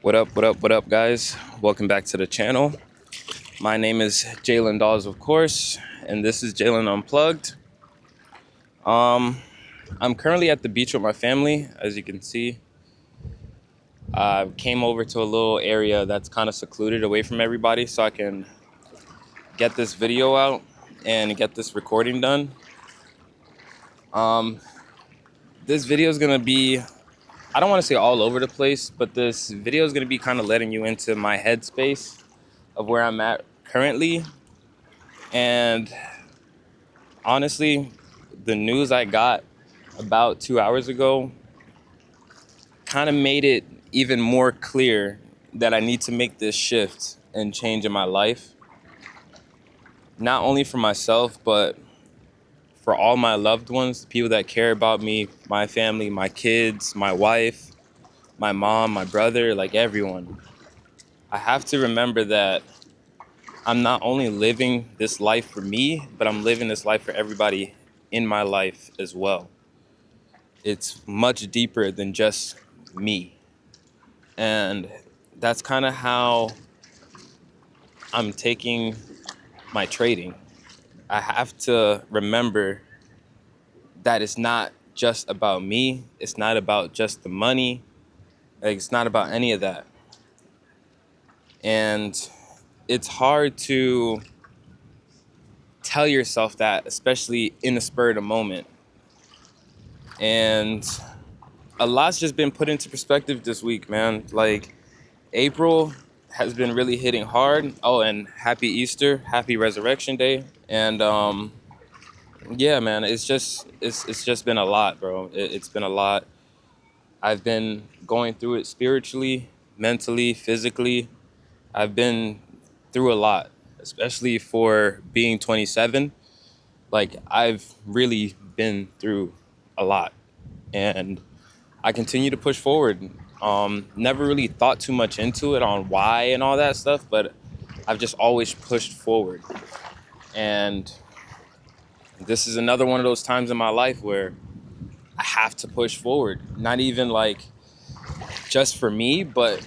What up, guys? Welcome back to the channel. My name is Jalen Dawes, of course, and this is Jalen Unplugged. I'm currently at the beach with my family. As you can see, I came over to a little area that's kind of secluded away from everybody so I can get this video out and get this recording done. This video is gonna be, I don't want to say all over the place, but this video is gonna be kind of letting you into my headspace of where I'm at currently. And honestly, the news I got about 2 hours ago kind of made it even more clear that I need to make this shift and change in my life. Not only for myself, but for all my loved ones, the people that care about me, my family, my kids, my wife, my mom, my brother, like everyone. I have to remember that I'm not only living this life for me, but I'm living this life for everybody in my life as well. It's much deeper than just me. And that's kind of how I'm taking my trading. I have to remember that it's not just about me. It's not about just the money. Like, it's not about any of that. And it's hard to tell yourself that, especially in the spur of the moment. And a lot's just been put into perspective this week, man. Like, April has been really hitting hard. Oh, and happy Easter, happy Resurrection Day. And yeah, man, it's just been a lot, bro. It's been a lot. I've been going through it spiritually, mentally, physically. I've been through a lot, especially for being 27. Like, I've really been through a lot, and I continue to push forward. Never really thought too much into it on why and all that stuff, but I've just always pushed forward. And this is another one of those times in my life where I have to push forward. Not even like just for me, but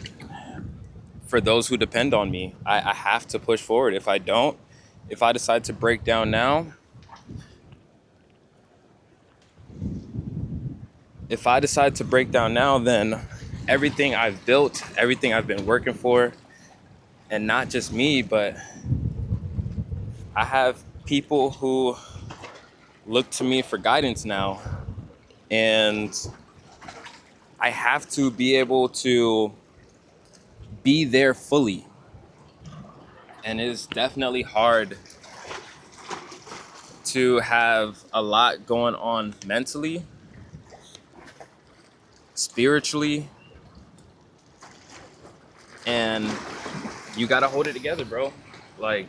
for those who depend on me. I have to push forward. If I don't, if I decide to break down now, then everything I've built, everything I've been working for, and not just me, but I have people who look to me for guidance now. And I have to be able to be there fully. And it's definitely hard to have a lot going on mentally, spiritually, and you gotta hold it together, bro. Like,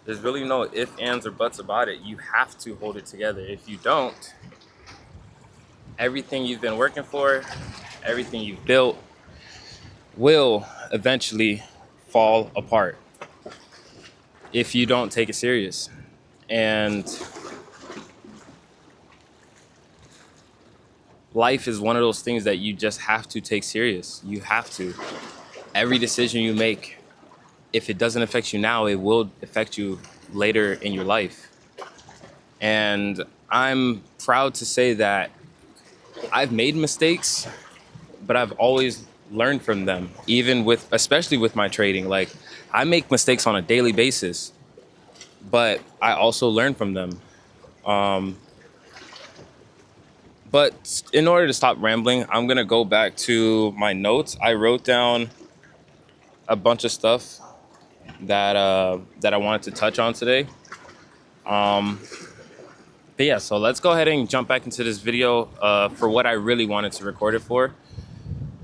there's really no ifs, ands, or buts about it. You have to hold it together. If you don't, everything you've been working for, everything you've built will eventually fall apart if you don't take it serious. And life is one of those things that you just have to take serious. You have to. Every decision you make, if it doesn't affect you now, it will affect you later in your life. And I'm proud to say that I've made mistakes, but I've always learned from them, especially with my trading. Like, I make mistakes on a daily basis, but I also learn from them. But in order to stop rambling, I'm gonna go back to my notes. I wrote down a bunch of stuff that I wanted to touch on today. But yeah, so let's go ahead and jump back into this video for what I really wanted to record it for.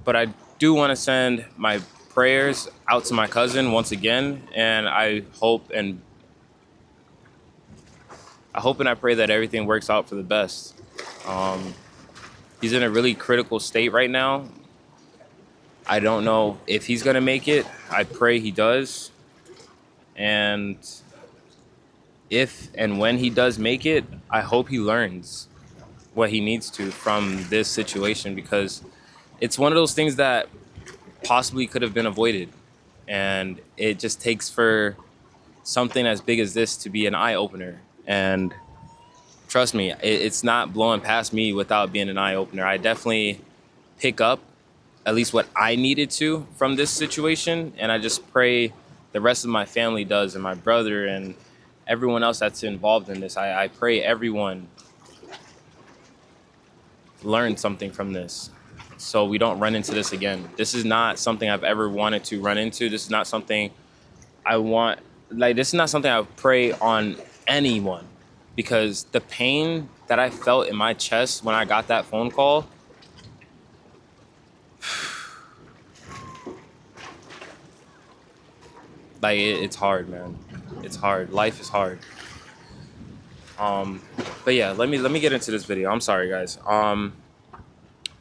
But I do want to send my prayers out to my cousin once again, and I hope and I pray that everything works out for the best. He's in a really critical state right now. I don't know if he's gonna make it. I pray he does. And if and when he does make it, I hope he learns what he needs to from this situation, because it's one of those things that possibly could have been avoided. And it just takes for something as big as this to be an eye opener. And trust me, it's not blowing past me without being an eye opener. I definitely pick up at least what I needed to from this situation. And I just pray the rest of my family does, and my brother and everyone else that's involved in this. I pray everyone learn something from this so we don't run into this again. This is not something I've ever wanted to run into. This is not something I want, like, this is not something I pray on anyone, because the pain that I felt in my chest when I got that phone call, like, it's hard, man. It's hard. Life is hard. But yeah, let me get into this video. I'm sorry, guys.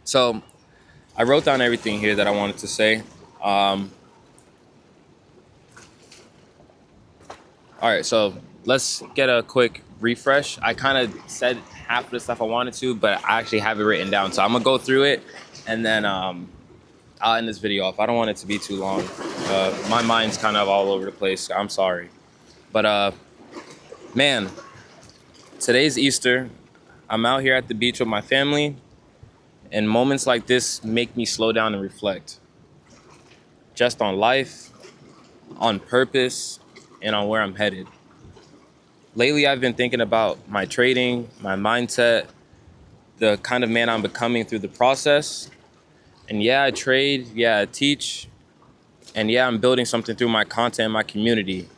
So I wrote down everything here that I wanted to say. All right, so let's get a quick refresh. I kind of said half of the stuff I wanted to, but I actually have it written down. So I'm gonna go through it, and then I'll end this video off. I don't want it to be too long. My mind's kind of all over the place. I'm sorry. But man, today's Easter. I'm out here at the beach with my family, and moments like this make me slow down and reflect. Just on life, on purpose, and on where I'm headed. Lately, I've been thinking about my trading, my mindset, the kind of man I'm becoming through the process. And yeah, I trade, yeah, I teach, and yeah, I'm building something through my content and my community.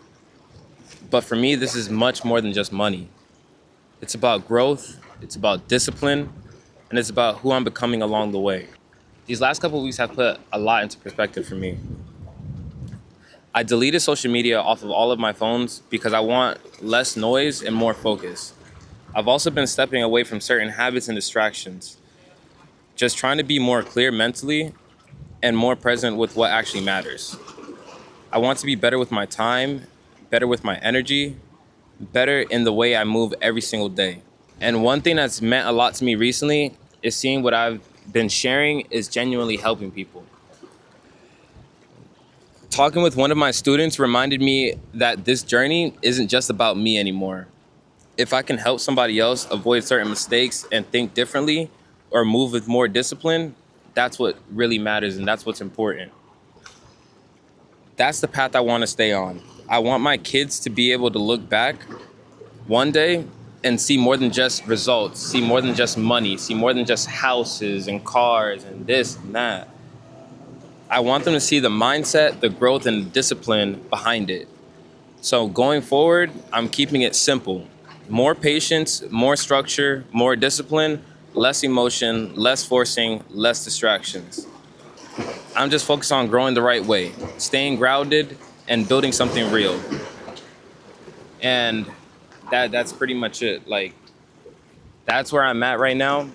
But for me, this is much more than just money. It's about growth, it's about discipline, and it's about who I'm becoming along the way. These last couple of weeks have put a lot into perspective for me. I deleted social media off of all of my phones because I want less noise and more focus. I've also been stepping away from certain habits and distractions, just trying to be more clear mentally and more present with what actually matters. I want to be better with my time, better with my energy, better in the way I move every single day. And one thing that's meant a lot to me recently is seeing what I've been sharing is genuinely helping people. Talking with one of my students reminded me that this journey isn't just about me anymore. If I can help somebody else avoid certain mistakes and think differently or move with more discipline, that's what really matters, and that's what's important. That's the path I want to stay on. I want my kids to be able to look back one day and see more than just results, see more than just money, see more than just houses and cars and this and that. I want them to see the mindset, the growth, and the discipline behind it. So going forward, I'm keeping it simple. More patience, more structure, more discipline, less emotion, less forcing, less distractions. I'm just focused on growing the right way, staying grounded, and building something real. And that's pretty much it. Like, that's where I'm at right now.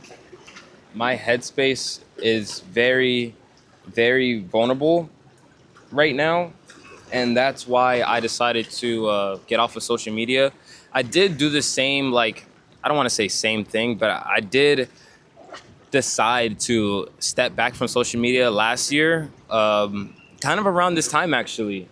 My headspace is very, very vulnerable right now, and that's why I decided to get off of social media. I did do the same, like, I don't want to say same thing, but I did decide to step back from social media last year, kind of around this time actually,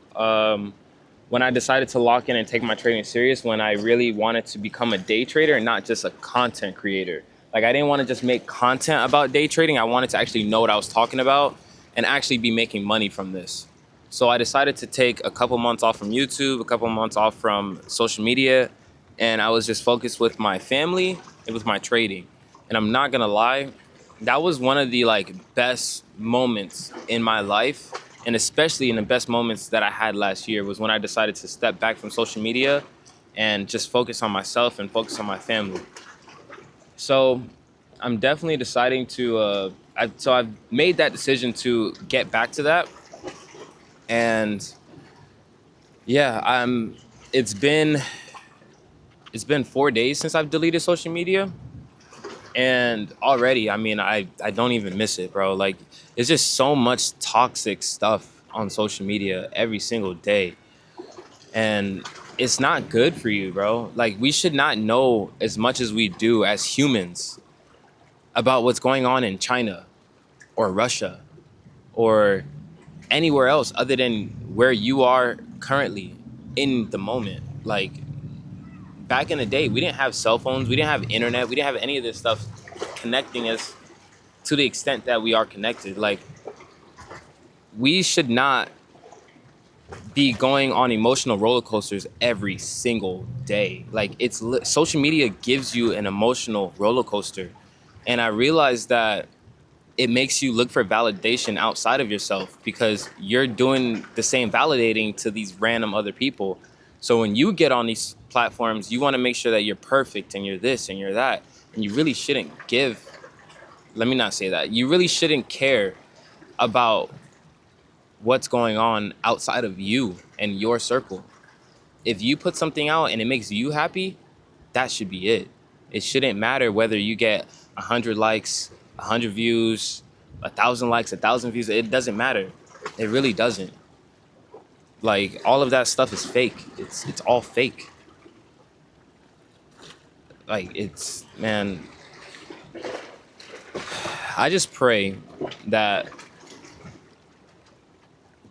when I decided to lock in and take my trading serious, when I really wanted to become a day trader and not just a content creator. Like, I didn't want to just make content about day trading. I wanted to actually know what I was talking about and actually be making money from this. So I decided to take a couple months off from YouTube, a couple months off from social media, and I was just focused with my family and with my trading. And I'm not gonna lie, that was one of the best moments in my life, and especially in the best moments that I had last year was when I decided to step back from social media and just focus on myself and focus on my family. So I'm definitely deciding to, I've made that decision to get back to that. And yeah, it's been 4 days since I've deleted social media. And already, I mean, I don't even miss it, bro. Like, it's just so much toxic stuff on social media every single day. And it's not good for you, bro. Like, we should not know as much as we do as humans about what's going on in China or Russia or anywhere else other than where you are currently in the moment. Like back in the day, we didn't have cell phones, we didn't have internet, we didn't have any of this stuff connecting us to the extent that we are connected. Like we should not be going on emotional roller coasters every single day. Like social media gives you an emotional roller coaster. And I realized that it makes you look for validation outside of yourself because you're doing the same validating to these random other people. So when you get on these platforms, you want to make sure that you're perfect and you're this and you're that. And you really shouldn't let me not say that. You really shouldn't care about what's going on outside of you and your circle. If you put something out and it makes you happy, that should be it. It shouldn't matter whether you get 100 likes, 100 views, 1,000 likes, 1,000 views. It doesn't matter. It really doesn't. Like all of that stuff is fake. It's all fake. Like it's, man, I just pray that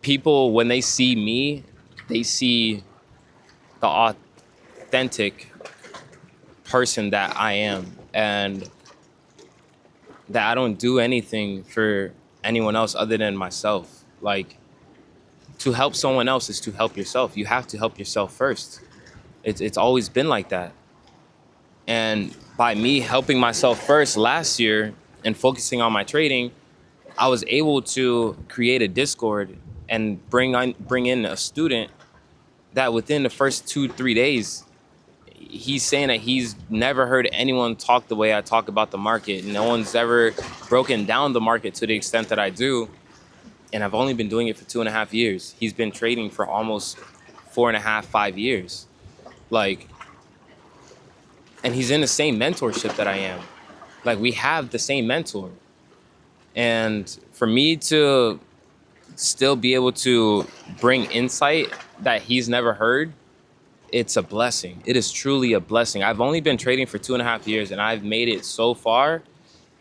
people, when they see me, they see the authentic person that I am, and that I don't do anything for anyone else other than myself. Like to help someone else is to help yourself. You have to help yourself first. It's always been like that. And by me helping myself first last year and focusing on my trading, I was able to create a Discord and bring in a student that within the first 2-3 days, he's saying that he's never heard anyone talk the way I talk about the market. No one's ever broken down the market to the extent that I do. And I've only been doing it for 2.5 years. He's been trading for almost 4.5, 5 years. Like, and he's in the same mentorship that I am. Like, we have the same mentor. And for me to still be able to bring insight that he's never heard, it's a blessing. It is truly a blessing. I've only been trading for 2.5 years and I've made it so far,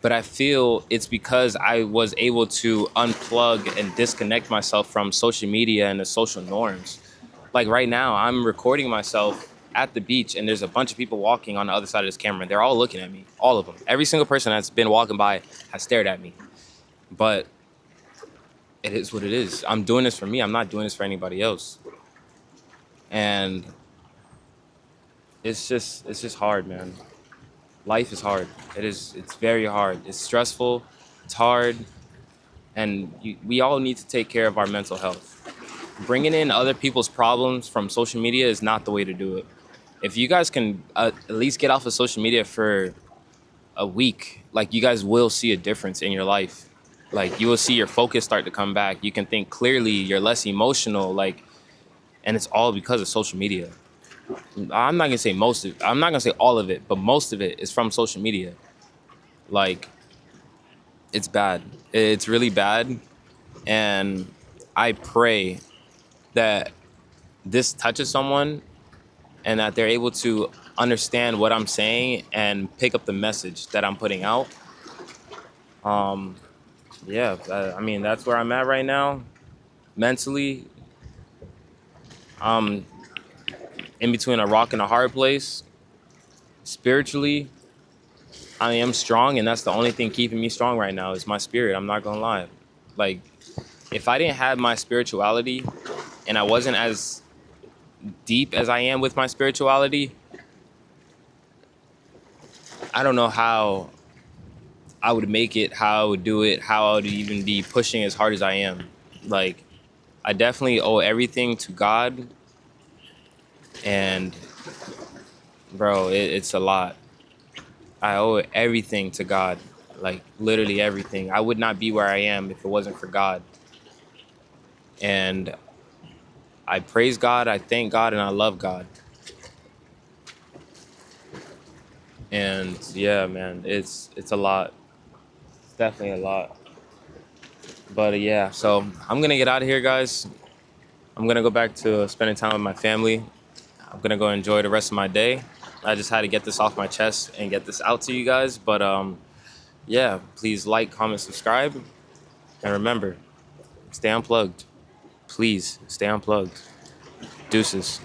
but I feel it's because I was able to unplug and disconnect myself from social media and the social norms. Like right now, I'm recording myself at the beach and there's a bunch of people walking on the other side of this camera. They're all looking at me, all of them. Every single person that's been walking by has stared at me. But it is what it is. I'm doing this for me. I'm not doing this for anybody else. And it's just hard, man. Life is hard. It's very hard. It's stressful. It's hard. And we all need to take care of our mental health. Bringing in other people's problems from social media is not the way to do it. If you guys can at least get off of social media for a week, like you guys will see a difference in your life. Like you will see your focus start to come back. You can think clearly. You're less emotional. Like, and it's all because of social media. I'm not gonna say most of it. I'm not gonna say all of it, but most of it is from social media. Like, it's bad. It's really bad. And I pray that this touches someone and that they're able to understand what I'm saying and pick up the message that I'm putting out. Yeah, I mean, that's where I'm at right now. Mentally, I'm in between a rock and a hard place. Spiritually, I am strong, and that's the only thing keeping me strong right now is my spirit. I'm not gonna lie. Like, if I didn't have my spirituality and I wasn't as deep as I am with my spirituality, I don't know how I would make it, how I would do it, how I would even be pushing as hard as I am. Like, I definitely owe everything to God, and bro, it's a lot. I owe everything to God, like literally everything. I would not be where I am if it wasn't for God. And I praise God, I thank God, and I love God. And yeah, man, it's a lot. It's definitely a lot. But yeah, so I'm gonna get out of here, guys. I'm gonna go back to spending time with my family. I'm gonna go enjoy the rest of my day. I just had to get this off my chest and get this out to you guys. But yeah, please like, comment, subscribe, and remember, Stay unplugged. Please stay unplugged. Deuces.